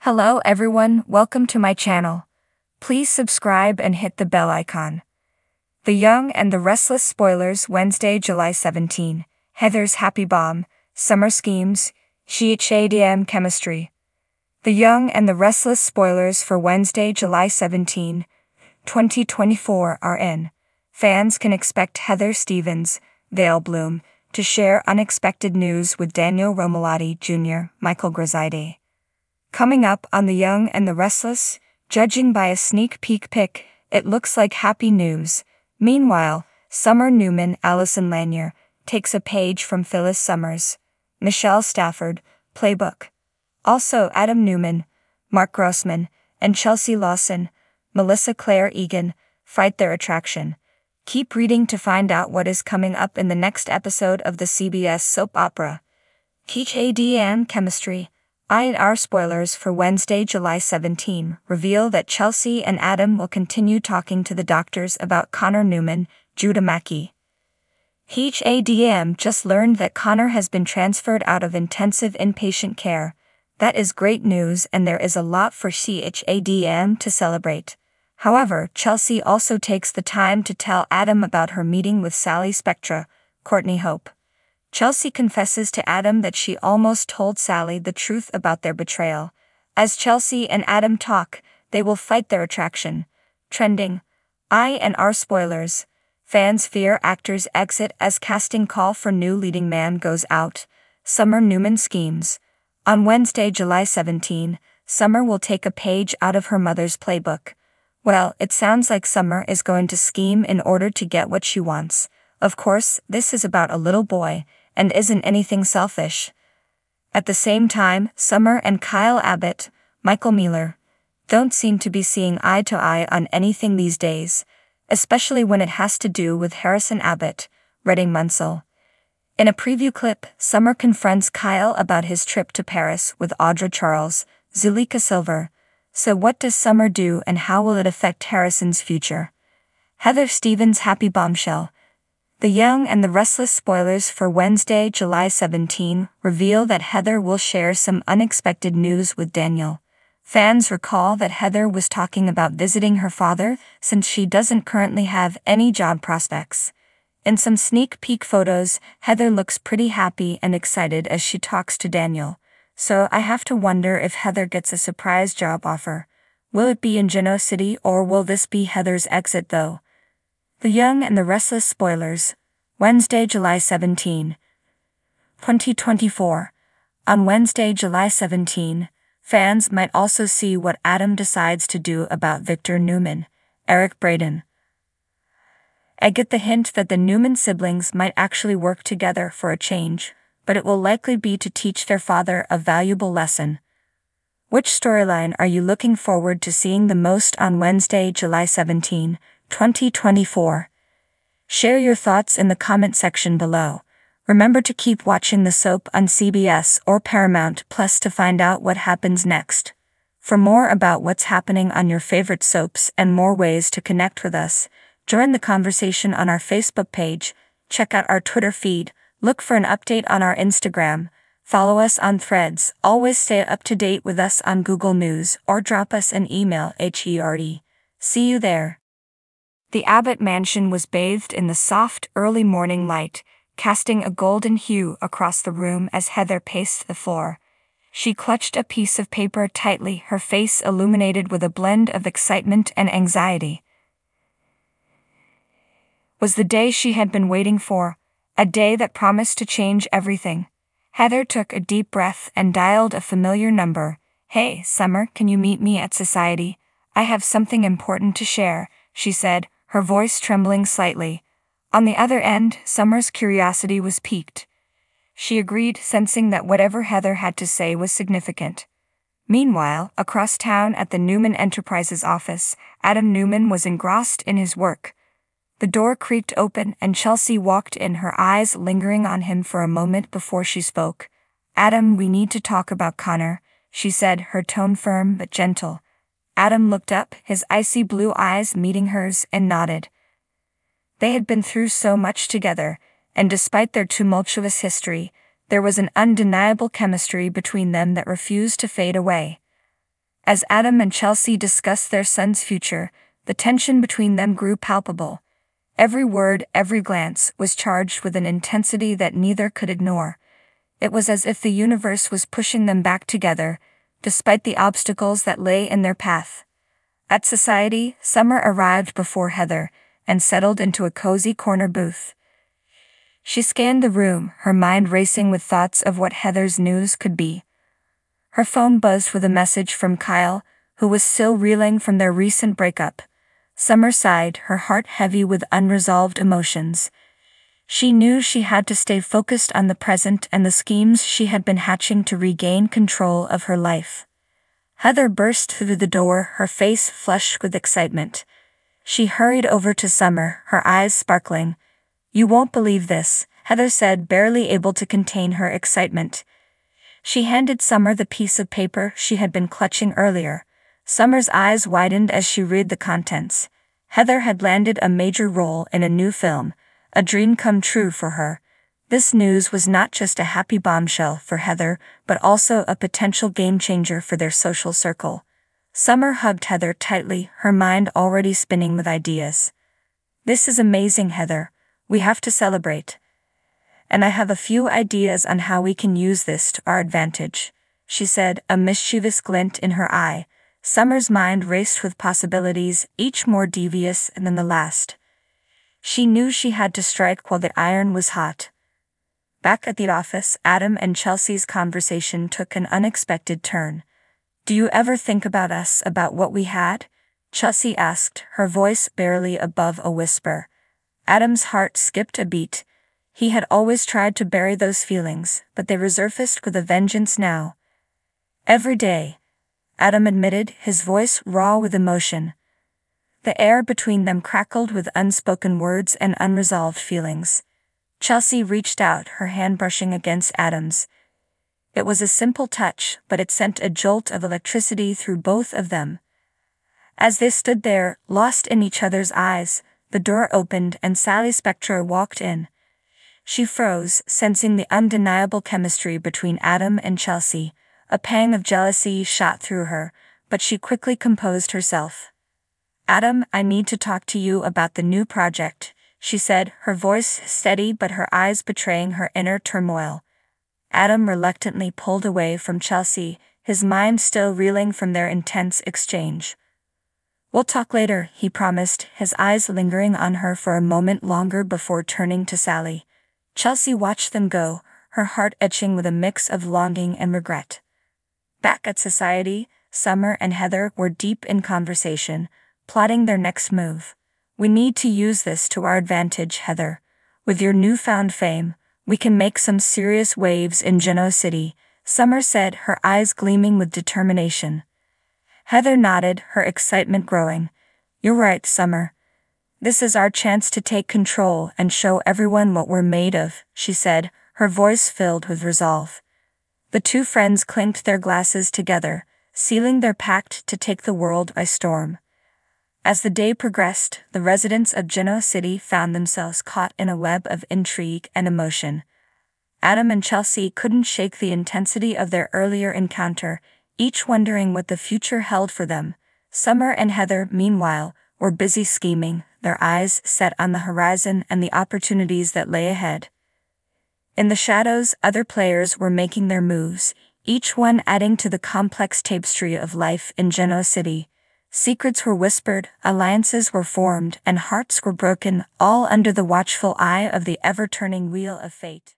Hello everyone, welcome to my channel. Please subscribe and hit the bell icon. The Young and the Restless spoilers Wednesday, July 17. Heather's happy bomb, summer schemes, CHADM chemistry. The Young and the Restless spoilers for Wednesday, July 17, 2024 are in. Fans can expect Heather Stevens, Vale Bloom, to share unexpected news with Daniel Romalotti Jr., Michael Graziadei. Coming up on The Young and the Restless, judging by a sneak peek pic, it looks like happy news. Meanwhile, Summer Newman Allison Lanier takes a page from Phyllis Summers' Michelle Stafford playbook. Also Adam Newman, Mark Grossman, and Chelsea Lawson, Melissa Claire Egan, fight their attraction. Keep reading to find out what is coming up in the next episode of the CBS soap opera. CHADM chemistry. I&R spoilers for Wednesday, July 17 reveal that Chelsea and Adam will continue talking to the doctors about Connor Newman, Judah Mackey. CHADM just learned that Connor has been transferred out of intensive inpatient care. That is great news, and there is a lot for CHADM to celebrate. However, Chelsea also takes the time to tell Adam about her meeting with Sally Spectra, Courtney Hope. Chelsea confesses to Adam that she almost told Sally the truth about their betrayal. As Chelsea and Adam talk, they will fight their attraction. Trending. I&R spoilers. Fans fear actor's exit as casting call for new leading man goes out. Summer Newman schemes. On Wednesday, July 17, Summer will take a page out of her mother's playbook. Well, it sounds like Summer is going to scheme in order to get what she wants. Of course, this is about a little boy, and isn't anything selfish. At the same time, Summer and Kyle Abbott, Michael Mealer, don't seem to be seeing eye to eye on anything these days, especially when it has to do with Harrison Abbott, Redding Munsell. In a preview clip, Summer confronts Kyle about his trip to Paris with Audra Charles, Zuleika Silver. So what does Summer do, and how will it affect Harrison's future? Heather Stevens' happy bombshell. The Young and the Restless spoilers for Wednesday, July 17 reveal that Heather will share some unexpected news with Daniel. Fans recall that Heather was talking about visiting her father since she doesn't currently have any job prospects. In some sneak peek photos, Heather looks pretty happy and excited as she talks to Daniel. So I have to wonder if Heather gets a surprise job offer. Will it be in Genoa City, or will this be Heather's exit though? The Young and the Restless spoilers. Wednesday, July 17, 2024. On Wednesday, July 17, fans might also see what Adam decides to do about Victor Newman, Eric Braeden. I get the hint that the Newman siblings might actually work together for a change, but it will likely be to teach their father a valuable lesson. Which storyline are you looking forward to seeing the most on Wednesday, July 17, 2024? Share your thoughts in the comment section below. Remember to keep watching the soap on CBS or Paramount Plus to find out what happens next. For more about what's happening on your favorite soaps and more ways to connect with us, join the conversation on our Facebook page, check out our Twitter feed, look for an update on our Instagram, follow us on Threads, always stay up to date with us on Google News, or drop us an email HERD. See you there. The Abbott mansion was bathed in the soft, early morning light, casting a golden hue across the room as Heather paced the floor. She clutched a piece of paper tightly, her face illuminated with a blend of excitement and anxiety. Was the day she had been waiting for, a day that promised to change everything. Heather took a deep breath and dialed a familiar number. "Hey, Summer, can you meet me at Society? I have something important to share," she said, her voice trembling slightly. On the other end, Summer's curiosity was piqued. She agreed, sensing that whatever Heather had to say was significant. Meanwhile, across town at the Newman Enterprises office, Adam Newman was engrossed in his work. The door creaked open and Chelsea walked in, her eyes lingering on him for a moment before she spoke. "Adam, we need to talk about Connor," she said, her tone firm but gentle. Adam looked up, his icy blue eyes meeting hers, and nodded. They had been through so much together, and despite their tumultuous history, there was an undeniable chemistry between them that refused to fade away. As Adam and Chelsea discussed their son's future, the tension between them grew palpable. Every word, every glance was charged with an intensity that neither could ignore. It was as if the universe was pushing them back together, despite the obstacles that lay in their path. At Society, Summer arrived before Heather and settled into a cozy corner booth. She scanned the room, her mind racing with thoughts of what Heather's news could be. Her phone buzzed with a message from Kyle, who was still reeling from their recent breakup. Summer sighed, her heart heavy with unresolved emotions. She knew she had to stay focused on the present and the schemes she had been hatching to regain control of her life. Heather burst through the door, her face flushed with excitement. She hurried over to Summer, her eyes sparkling. "You won't believe this," Heather said, barely able to contain her excitement. She handed Summer the piece of paper she had been clutching earlier. Summer's eyes widened as she read the contents. Heather had landed a major role in a new film, a dream come true for her. This news was not just a happy bombshell for Heather, but also a potential game-changer for their social circle. Summer hugged Heather tightly, her mind already spinning with ideas. "This is amazing, Heather. We have to celebrate. And I have a few ideas on how we can use this to our advantage," she said, a mischievous glint in her eye. Summer's mind raced with possibilities, each more devious than the last. She knew she had to strike while the iron was hot. Back at the office, Adam and Chelsea's conversation took an unexpected turn. "Do you ever think about us, about what we had?" Chelsea asked, her voice barely above a whisper. Adam's heart skipped a beat. He had always tried to bury those feelings, but they resurfaced with a vengeance now. "Every day," Adam admitted, his voice raw with emotion. The air between them crackled with unspoken words and unresolved feelings. Chelsea reached out, her hand brushing against Adam's. It was a simple touch, but it sent a jolt of electricity through both of them. As they stood there, lost in each other's eyes, the door opened and Sally Spector walked in. She froze, sensing the undeniable chemistry between Adam and Chelsea. A pang of jealousy shot through her, but she quickly composed herself. "Adam, I need to talk to you about the new project," she said, her voice steady but her eyes betraying her inner turmoil. Adam reluctantly pulled away from Chelsea, his mind still reeling from their intense exchange. "We'll talk later," he promised, his eyes lingering on her for a moment longer before turning to Sally. Chelsea watched them go, her heart etching with a mix of longing and regret. Back at Society, Summer and Heather were deep in conversation, plotting their next move. "We need to use this to our advantage, Heather. With your newfound fame, we can make some serious waves in Genoa City," Summer said, her eyes gleaming with determination. Heather nodded, her excitement growing. "You're right, Summer. This is our chance to take control and show everyone what we're made of," she said, her voice filled with resolve. The two friends clinked their glasses together, sealing their pact to take the world by storm. As the day progressed, the residents of Genoa City found themselves caught in a web of intrigue and emotion. Adam and Chelsea couldn't shake the intensity of their earlier encounter, each wondering what the future held for them. Summer and Heather, meanwhile, were busy scheming, their eyes set on the horizon and the opportunities that lay ahead. In the shadows, other players were making their moves, each one adding to the complex tapestry of life in Genoa City. Secrets were whispered, alliances were formed, and hearts were broken, all under the watchful eye of the ever-turning wheel of fate.